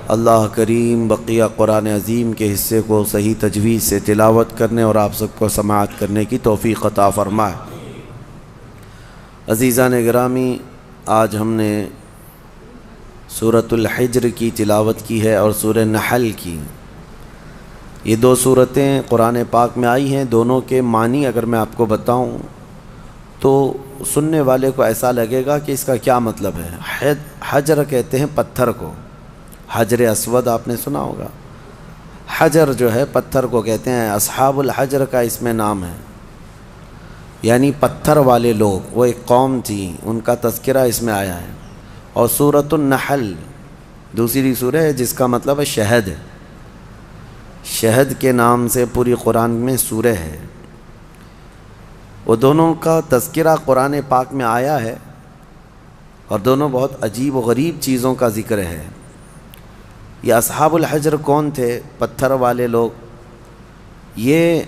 اللہ کریم بقیہ قرآن عظیم کے حصے کو صحیح تجویز سے تلاوت کرنے اور آپ سب کو سماعت کرنے کی توفیق عطا فرمائے۔ عزیزان گرامی، آج ہم نے سورۃ الحجر کی تلاوت کی ہے اور سورہ نحل کی۔ یہ دو صورتیں قرآن پاک میں آئی ہیں، دونوں کے معنی اگر میں آپ کو بتاؤں تو سننے والے کو ایسا لگے گا کہ اس کا کیا مطلب ہے۔ حجر کہتے ہیں پتھر کو، حجر اسود آپ نے سنا ہوگا۔ حجر جو ہے پتھر کو کہتے ہیں، اصحاب الحجر کا اس میں نام ہے، یعنی پتھر والے لوگ، وہ ایک قوم تھی، ان کا تذکرہ اس میں آیا ہے۔ اور سورۃ النحل دوسری سورہ ہے جس کا مطلب ہے شہد، شہد کے نام سے پوری قرآن میں سورہ ہے۔ وہ دونوں کا تذکرہ قرآن پاک میں آیا ہے اور دونوں بہت عجیب و غریب چیزوں کا ذکر ہے۔ یہ اصحاب الحجر کون تھے؟ پتھر والے لوگ۔ یہ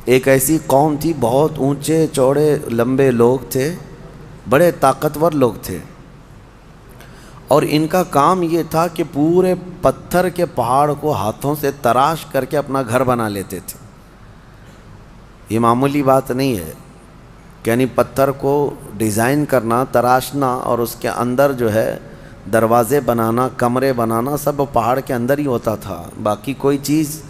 ایک ایسی قوم تھی، بہت اونچے چوڑے لمبے لوگ تھے، بڑے طاقتور لوگ تھے، اور ان کا کام یہ تھا کہ پورے پتھر کے پہاڑ کو ہاتھوں سے تراش کر کے اپنا گھر بنا لیتے تھے۔ یہ معمولی بات نہیں ہے، یعنی پتھر کو ڈیزائن کرنا، تراشنا اور اس کے اندر جو ہے دروازے بنانا، کمرے بنانا، سب پہاڑ کے اندر ہی ہوتا تھا۔ باقی کوئی چیز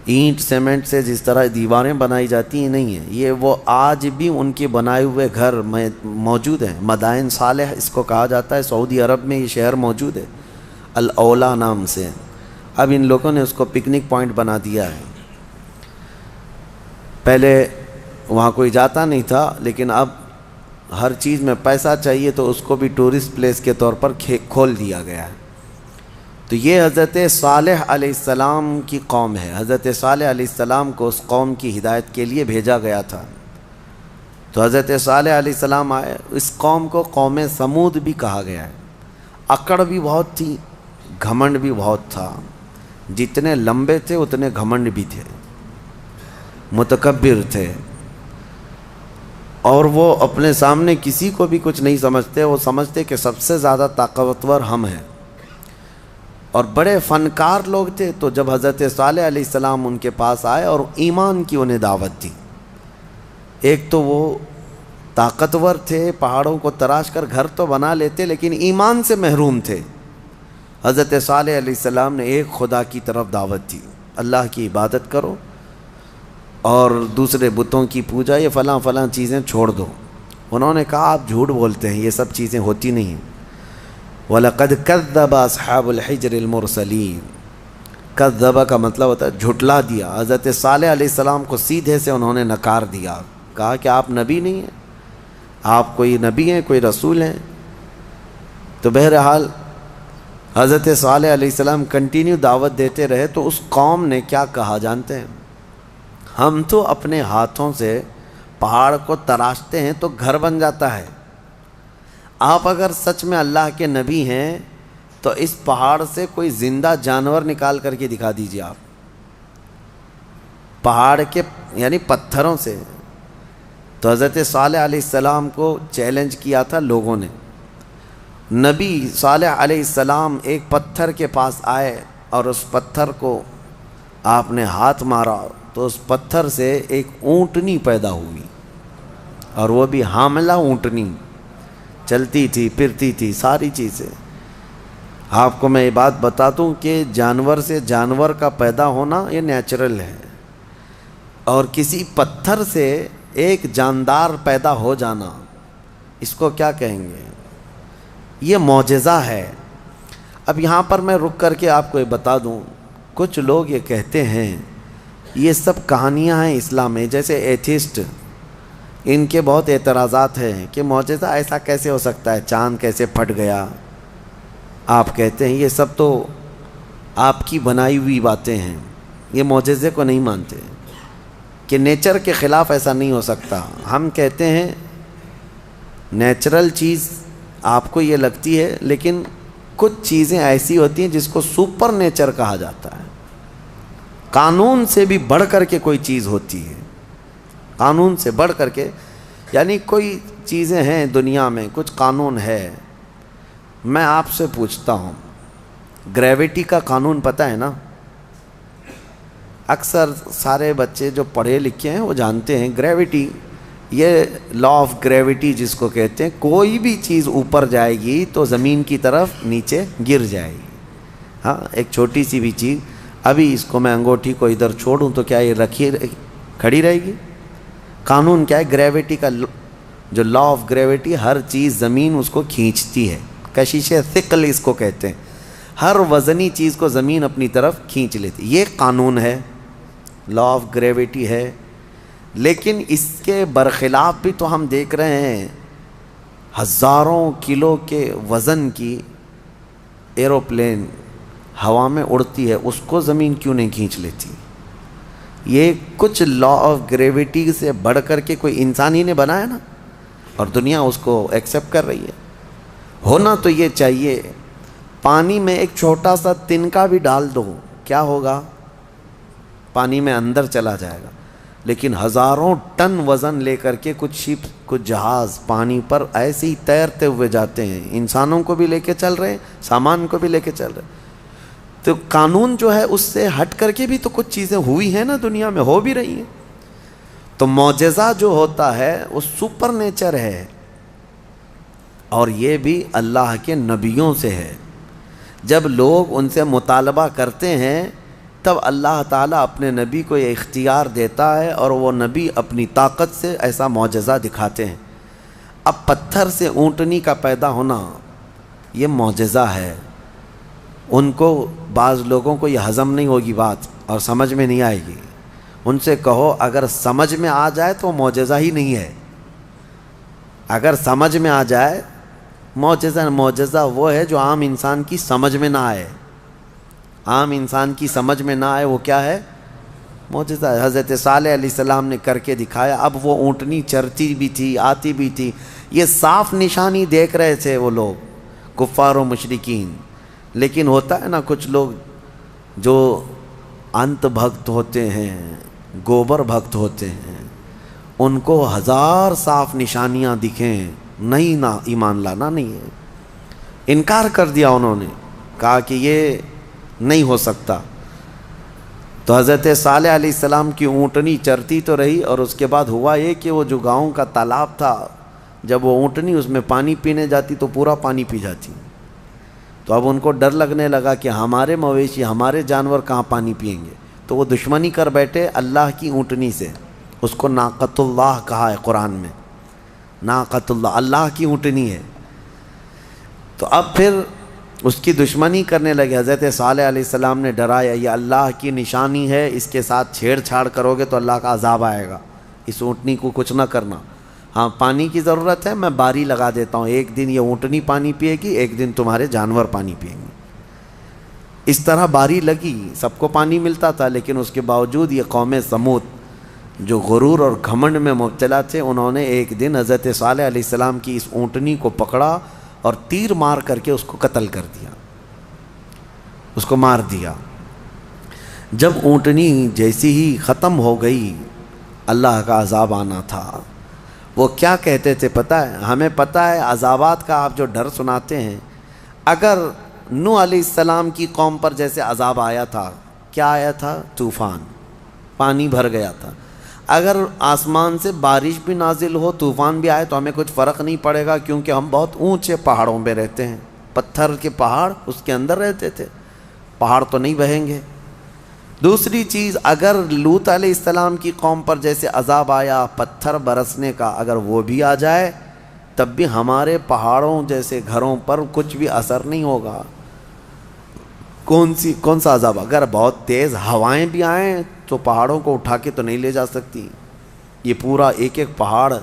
اینٹ سیمنٹ سے جس طرح دیواریں بنائی جاتی ہیں نہیں ہیں۔ یہ وہ آج بھی ان کے بنائے ہوئے گھر موجود ہیں۔ مدائن صالح اس کو کہا جاتا ہے، سعودی عرب میں یہ شہر موجود ہے، الاولا نام سے۔ اب ان لوگوں نے اس کو پکنک پوائنٹ بنا دیا ہے۔ پہلے وہاں کوئی جاتا نہیں تھا، لیکن اب ہر چیز میں پیسہ چاہیے تو اس کو بھی ٹورسٹ پلیس کے طور پر کھول دیا گیا ہے۔ تو یہ حضرت صالح علیہ السلام کی قوم ہے۔ حضرت صالح علیہ السلام کو اس قوم کی ہدایت کے لیے بھیجا گیا تھا۔ تو حضرت صالح علیہ السلام آئے۔ اس قوم کو قوم سمود بھی کہا گیا ہے۔ اکڑ بھی بہت تھی، گھمنڈ بھی بہت تھا۔ جتنے لمبے تھے اتنے گھمنڈ بھی تھے، متکبر تھے، اور وہ اپنے سامنے کسی کو بھی کچھ نہیں سمجھتے۔ وہ سمجھتے کہ سب سے زیادہ طاقتور ہم ہیں، اور بڑے فنکار لوگ تھے۔ تو جب حضرت صالح علیہ السلام ان کے پاس آئے اور ایمان کی انہیں دعوت دی، ایک تو وہ طاقتور تھے، پہاڑوں کو تراش کر گھر تو بنا لیتے، لیکن ایمان سے محروم تھے۔ حضرت صالح علیہ السلام نے ایک خدا کی طرف دعوت دی، اللہ کی عبادت کرو اور دوسرے بتوں کی پوجا، یہ فلاں فلاں چیزیں چھوڑ دو۔ انہوں نے کہا آپ جھوٹ بولتے ہیں، یہ سب چیزیں ہوتی نہیں ہیں۔ وَلَقَدْ كَذَّبَ أَصْحَابُ الْحِجْرِ الْمُرْسَلِينَ۔ کذب کا مطلب ہوتا ہے جھٹلا دیا۔ حضرت صالح علیہ السلام کو سیدھے سے انہوں نے نکار دیا، کہا کہ آپ نبی نہیں ہیں، آپ کوئی نبی ہیں، کوئی رسول ہیں؟ تو بہرحال حضرت صالح علیہ السلام کنٹینیو دعوت دیتے رہے۔ تو اس قوم نے کیا کہا جانتے ہیں؟ ہم تو اپنے ہاتھوں سے پہاڑ کو تراشتے ہیں تو گھر بن جاتا ہے، آپ اگر سچ میں اللہ کے نبی ہیں تو اس پہاڑ سے کوئی زندہ جانور نکال کر کے دکھا دیجیے۔ آپ پہاڑ کے یعنی پتھروں سے۔ تو حضرت صالح علیہ السلام کو چیلنج کیا تھا لوگوں نے۔ نبی صالح علیہ السلام ایک پتھر کے پاس آئے اور اس پتھر کو آپ نے ہاتھ مارا تو اس پتھر سے ایک اونٹنی پیدا ہوئی، اور وہ بھی حاملہ اونٹنی، چلتی تھی، پھرتی تھی، ساری چیزیں۔ آپ کو میں یہ بات بتا دوں کہ جانور سے جانور کا پیدا ہونا یہ نیچرل ہے، اور کسی پتھر سے ایک جاندار پیدا ہو جانا، اس کو کیا کہیں گے؟ یہ معجزہ ہے۔ اب یہاں پر میں رک کر کے آپ کو یہ بتا دوں، کچھ لوگ یہ کہتے ہیں یہ سب کہانیاں ہیں اسلام میں، جیسے ایتھسٹ، ان کے بہت اعتراضات ہیں کہ معجزہ ایسا کیسے ہو سکتا ہے، چاند کیسے پھٹ گیا۔ آپ کہتے ہیں یہ سب تو آپ کی بنائی ہوئی باتیں ہیں، یہ معجزے کو نہیں مانتے کہ نیچر کے خلاف ایسا نہیں ہو سکتا۔ ہم کہتے ہیں نیچرل چیز آپ کو یہ لگتی ہے، لیکن کچھ چیزیں ایسی ہوتی ہیں جس کو سپر نیچر کہا جاتا ہے۔ قانون سے بھی بڑھ کر کے کوئی چیز ہوتی ہے، قانون سے بڑھ کر کے، یعنی کوئی چیزیں ہیں دنیا میں، کچھ قانون ہے۔ میں آپ سے پوچھتا ہوں، گریویٹی کا قانون پتہ ہے نا؟ اکثر سارے بچے جو پڑھے لکھے ہیں وہ جانتے ہیں گریویٹی، یہ لا آف گریویٹی جس کو کہتے ہیں، کوئی بھی چیز اوپر جائے گی تو زمین کی طرف نیچے گر جائے گی۔ ہاں، ایک چھوٹی سی بھی چیز، ابھی اس کو میں انگوٹھی کو ادھر چھوڑوں تو کیا یہ رکھی کھڑی رہے گی؟ قانون کیا ہے؟ گریویٹی کا جو لا آف گریویٹی، ہر چیز زمین اس کو کھینچتی ہے، کشش ثقل اس کو کہتے ہیں، ہر وزنی چیز کو زمین اپنی طرف کھینچ لیتی، یہ قانون ہے، لا آف گریویٹی ہے۔ لیکن اس کے برخلاف بھی تو ہم دیکھ رہے ہیں ہزاروں کلو کے وزن کی ایروپلین ہوا میں اڑتی ہے، اس کو زمین کیوں نہیں کھینچ لیتی؟ یہ کچھ لا آف گریویٹی سے بڑھ کر کے کوئی انسان ہی نے بنایا نا، اور دنیا اس کو ایکسیپٹ کر رہی ہے۔ ہونا تو یہ چاہیے، پانی میں ایک چھوٹا سا تنکا بھی ڈال دو، کیا ہوگا؟ پانی میں اندر چلا جائے گا۔ لیکن ہزاروں ٹن وزن لے کر کے کچھ شپ، کچھ جہاز پانی پر ایسے ہی تیرتے ہوئے جاتے ہیں، انسانوں کو بھی لے کے چل رہے ہیں، سامان کو بھی لے کے چل رہے ہیں۔ تو قانون جو ہے اس سے ہٹ کر کے بھی تو کچھ چیزیں ہوئی ہیں نا، دنیا میں ہو بھی رہی ہیں۔ تو معجزہ جو ہوتا ہے وہ سپر نیچر ہے، اور یہ بھی اللہ کے نبیوں سے ہے۔ جب لوگ ان سے مطالبہ کرتے ہیں تب اللہ تعالیٰ اپنے نبی کو یہ اختیار دیتا ہے، اور وہ نبی اپنی طاقت سے ایسا معجزہ دکھاتے ہیں۔ اب پتھر سے اونٹنی کا پیدا ہونا یہ معجزہ ہے۔ ان کو، بعض لوگوں کو یہ ہضم نہیں ہوگی بات اور سمجھ میں نہیں آئے گی، ان سے کہو اگر سمجھ میں آ جائے تو معجزہ ہی نہیں ہے۔ اگر سمجھ میں آ جائے، معجزہ وہ ہے جو عام انسان کی سمجھ میں نہ آئے۔ عام انسان کی سمجھ میں نہ آئے وہ کیا ہے؟ معجزہ۔ حضرت صالح علیہ السلام نے کر کے دکھایا۔ اب وہ اونٹنی چرتی بھی تھی، آتی بھی تھی، یہ صاف نشانی دیکھ رہے تھے وہ لوگ، کفار و مشرکین۔ لیکن ہوتا ہے نا کچھ لوگ جو انت بھکت ہوتے ہیں، گوبر بھکت ہوتے ہیں، ان کو ہزار صاف نشانیاں دکھیں، نہیں، نہ ایمان لانا نہیں ہے، انکار کر دیا انہوں نے، کہا کہ یہ نہیں ہو سکتا۔ تو حضرت صالح علیہ السلام کی اونٹنی چرتی تو رہی، اور اس کے بعد ہوا یہ کہ وہ جو گاؤں کا تالاب تھا، جب وہ اونٹنی اس میں پانی پینے جاتی تو پورا پانی پی جاتی۔ تو اب ان کو ڈر لگنے لگا کہ ہمارے مویشی، ہمارے جانور کہاں پانی پئیں گے، تو وہ دشمنی کر بیٹھے اللہ کی اونٹنی سے۔ اس کو ناقۃ اللہ کہا ہے قرآن میں، ناقۃ اللہ، اللہ کی اونٹنی ہے۔ تو اب پھر اس کی دشمنی کرنے لگے۔ حضرت صالح علیہ السلام نے ڈرایا، یہ اللہ کی نشانی ہے، اس کے ساتھ چھیڑ چھاڑ کرو گے تو اللہ کا عذاب آئے گا، اس اونٹنی کو کچھ نہ کرنا۔ ہاں، پانی کی ضرورت ہے، میں باری لگا دیتا ہوں، ایک دن یہ اونٹنی پانی پیے گی، ایک دن تمہارے جانور پانی پئیں گے۔ اس طرح باری لگی، سب کو پانی ملتا تھا، لیکن اس کے باوجود یہ قوم سمود جو غرور اور گھمنڈ میں مبتلا تھے، انہوں نے ایک دن حضرت صالح علیہ السلام کی اس اونٹنی کو پکڑا اور تیر مار کر کے اس کو قتل کر دیا، اس کو مار دیا۔ جب اونٹنی جیسی ہی ختم ہو گئی، اللہ کا عذاب آنا تھا۔ وہ کیا کہتے تھے پتہ ہے؟ ہمیں پتہ ہے عذابات کا آپ جو ڈر سناتے ہیں، اگر نوح علیہ السلام کی قوم پر جیسے عذاب آیا تھا، کیا آیا تھا؟ طوفان، پانی بھر گیا تھا۔ اگر آسمان سے بارش بھی نازل ہو، طوفان بھی آئے تو ہمیں کچھ فرق نہیں پڑے گا، کیونکہ ہم بہت اونچے پہاڑوں میں رہتے ہیں، پتھر کے پہاڑ اس کے اندر رہتے تھے، پہاڑ تو نہیں بہیں گے۔ دوسری چیز، اگر لوط علیہ السلام کی قوم پر جیسے عذاب آیا پتھر برسنے کا، اگر وہ بھی آ جائے تب بھی ہمارے پہاڑوں جیسے گھروں پر کچھ بھی اثر نہیں ہوگا۔ کون سا عذاب؟ اگر بہت تیز ہوائیں بھی آئیں تو پہاڑوں کو اٹھا کے تو نہیں لے جا سکتی۔ یہ پورا ایک ایک پہاڑ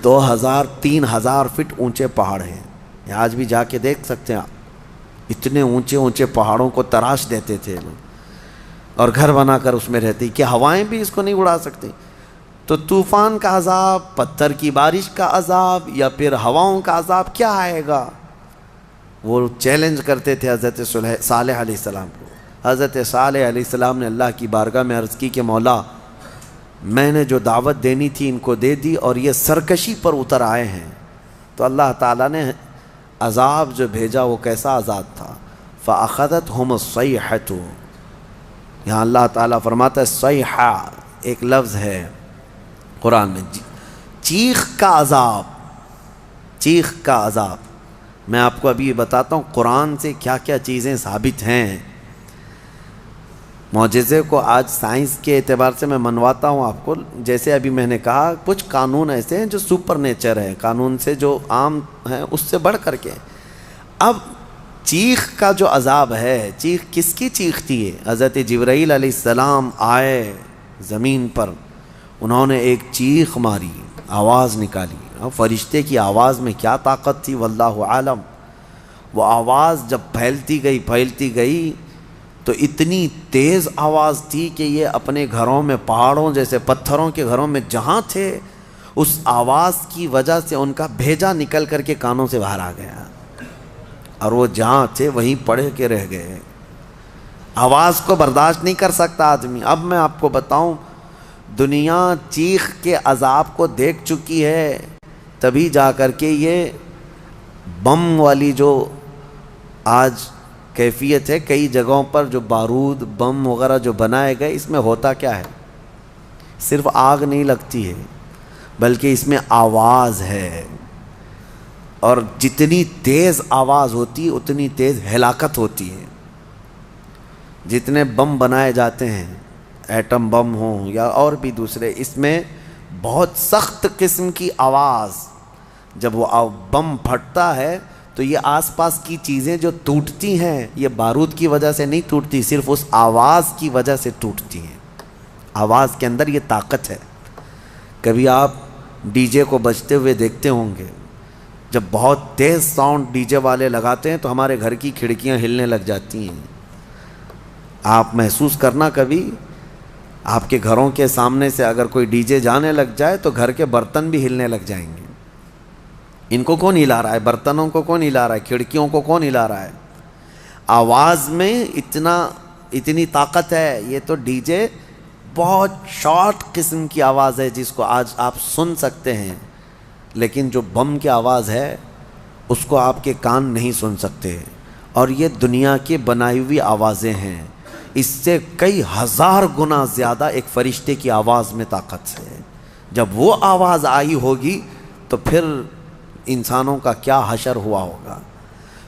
2000-3000 فٹ اونچے پہاڑ ہیں، آج بھی جا کے دیکھ سکتے ہیں آپ، اتنے اونچے اونچے پہاڑوں کو تراش دیتے تھے لوگ اور گھر بنا کر اس میں رہتے، کہ ہوائیں بھی اس کو نہیں اڑا سکتی۔ تو طوفان کا عذاب، پتھر کی بارش کا عذاب، یا پھر ہواؤں کا عذاب کیا آئے گا؟ وہ چیلنج کرتے تھے حضرت صالح علیہ السلام کو۔ حضرت صالح علیہ السلام نے اللہ کی بارگاہ میں عرض کی کہ مولا، میں نے جو دعوت دینی تھی ان کو دے دی، اور یہ سرکشی پر اتر آئے ہیں۔ تو اللہ تعالیٰ نے عذاب جو بھیجا وہ کیسا عذاب تھا؟ فَأَخَذَتْهُمُ الصَّيْحَةُ، یہاں اللہ تعالیٰ فرماتا ہے صیحہ ایک لفظ ہے قرآن میں، چیخ کا عذاب، چیخ کا عذاب۔ میں آپ کو ابھی بتاتا ہوں قرآن سے کیا کیا چیزیں ثابت ہیں۔ معجزے کو آج سائنس کے اعتبار سے میں منواتا ہوں آپ کو، جیسے ابھی میں نے کہا کچھ قانون ایسے ہیں جو سپر نیچر ہے، قانون سے جو عام ہیں اس سے بڑھ کر کے۔ اب چیخ کا جو عذاب ہے، چیخ کس کی چیخ تھی؟ حضرت جبرائیل علیہ السلام آئے زمین پر، انہوں نے ایک چیخ ماری، آواز نکالی۔ فرشتے کی آواز میں کیا طاقت تھی واللہ عالم۔ وہ آواز جب پھیلتی گئی تو اتنی تیز آواز تھی کہ یہ اپنے گھروں میں، پہاڑوں جیسے پتھروں کے گھروں میں جہاں تھے، اس آواز کی وجہ سے ان کا بھیجا نکل کر کے کانوں سے باہر آ گیا، اور وہ جہاں تھے وہیں پڑے کے رہ گئے۔ آواز کو برداشت نہیں کر سکتا آدمی۔ اب میں آپ کو بتاؤں، دنیا چیخ کے عذاب کو دیکھ چکی ہے، تبھی جا کر کے یہ بم والی جو آج کیفیت ہے، کئی جگہوں پر جو بارود بم وغیرہ جو بنائے گئے، اس میں ہوتا کیا ہے؟ صرف آگ نہیں لگتی ہے بلکہ اس میں آواز ہے، اور جتنی تیز آواز ہوتی ہے اتنی تیز ہلاکت ہوتی ہے۔ جتنے بم بنائے جاتے ہیں، ایٹم بم ہوں یا اور بھی دوسرے، اس میں بہت سخت قسم کی آواز، جب وہ بم پھٹتا ہے تو یہ آس پاس کی چیزیں جو ٹوٹتی ہیں، یہ بارود کی وجہ سے نہیں ٹوٹتی، صرف اس آواز کی وجہ سے ٹوٹتی ہیں۔ آواز کے اندر یہ طاقت ہے۔ کبھی آپ ڈی جے کو بجتے ہوئے دیکھتے ہوں گے، جب بہت تیز ساؤنڈ ڈی جے والے لگاتے ہیں تو ہمارے گھر کی کھڑکیاں ہلنے لگ جاتی ہیں۔ آپ محسوس کرنا، کبھی آپ کے گھروں کے سامنے سے اگر کوئی ڈی جے جانے لگ جائے تو گھر کے برتن بھی ہلنے لگ جائیں گے۔ ان کو کون ہلا رہا ہے؟ برتنوں کو کون ہلا رہا ہے؟ کھڑکیوں کو کون ہلا رہا ہے؟ آواز میں اتنی طاقت ہے۔ یہ تو ڈی جے بہت شارٹ قسم کی آواز ہے جس کو آج آپ سن سکتے ہیں، لیکن جو بم کی آواز ہے اس کو آپ کے کان نہیں سن سکتے، اور یہ دنیا کی بنائی ہوئی آوازیں ہیں۔ اس سے کئی ہزار گنا زیادہ ایک فرشتے کی آواز میں طاقت ہے۔ جب وہ آواز آئی ہوگی تو پھر انسانوں کا کیا حشر ہوا ہوگا۔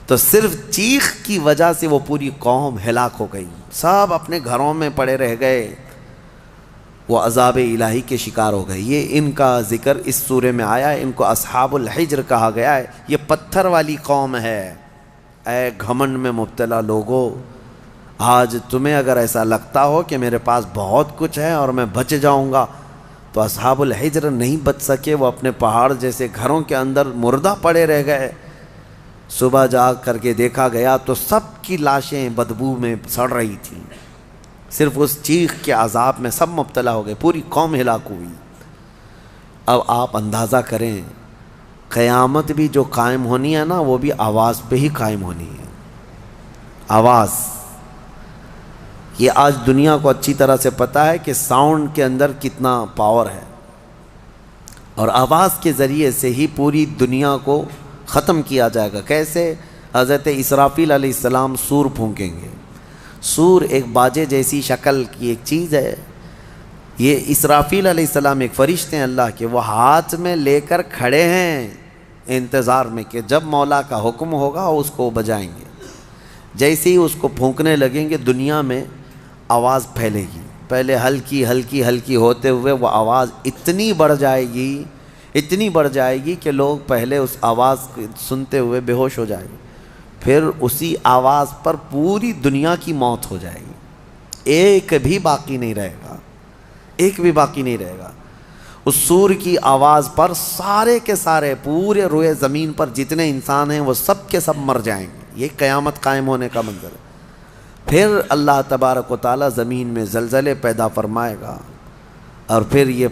تو صرف چیخ کی وجہ سے وہ پوری قوم ہلاک ہو گئی، سب اپنے گھروں میں پڑے رہ گئے، وہ عذاب الہی کے شکار ہو گئے۔ یہ ان کا ذکر اس سورے میں آیا ہے، ان کو اصحاب الحجر کہا گیا ہے۔ یہ پتھر والی قوم ہے۔ اے گھمنڈ میں مبتلا لوگو، آج تمہیں اگر ایسا لگتا ہو کہ میرے پاس بہت کچھ ہے اور میں بچ جاؤں گا، تو اصحاب الحجر نہیں بچ سکے۔ وہ اپنے پہاڑ جیسے گھروں کے اندر مردہ پڑے رہ گئے۔ صبح جا کر کے دیکھا گیا تو سب کی لاشیں بدبو میں سڑ رہی تھیں، صرف اس چیخ کے عذاب میں سب مبتلا ہو گئے، پوری قوم ہلاک ہوئی۔ اب آپ اندازہ کریں، قیامت بھی جو قائم ہونی ہے نا، وہ بھی آواز پہ ہی قائم ہونی ہے۔ آواز، یہ آج دنیا کو اچھی طرح سے پتہ ہے کہ ساؤنڈ کے اندر کتنا پاور ہے، اور آواز کے ذریعے سے ہی پوری دنیا کو ختم کیا جائے گا۔ کیسے؟ حضرت اسرافیل علیہ السلام سور پھونکیں گے۔ سور ایک باجے جیسی شکل کی ایک چیز ہے۔ یہ اسرافیل علیہ السلام ایک فرشتے ہیں اللہ کے، وہ ہاتھ میں لے کر کھڑے ہیں انتظار میں کہ جب مولا کا حکم ہوگا اس کو بجائیں گے۔ جیسے ہی اس کو پھونکنے لگیں گے، دنیا میں آواز پھیلے گی۔ پہلے ہلکی ہلکی ہلکی ہوتے ہوئے وہ آواز اتنی بڑھ جائے گی کہ لوگ پہلے اس آواز کو سنتے ہوئے بے ہوش ہو جائیں گے، پھر اسی آواز پر پوری دنیا کی موت ہو جائے گی، ایک بھی باقی نہیں رہے گا، ایک بھی باقی نہیں رہے گا۔ اس سور کی آواز پر سارے کے سارے پورے روئے زمین پر جتنے انسان ہیں وہ سب کے سب مر جائیں گے۔ یہ قیامت قائم ہونے کا منظر ہے۔ پھر اللہ تبارک و تعالی زمین میں زلزلے پیدا فرمائے گا، اور پھر یہ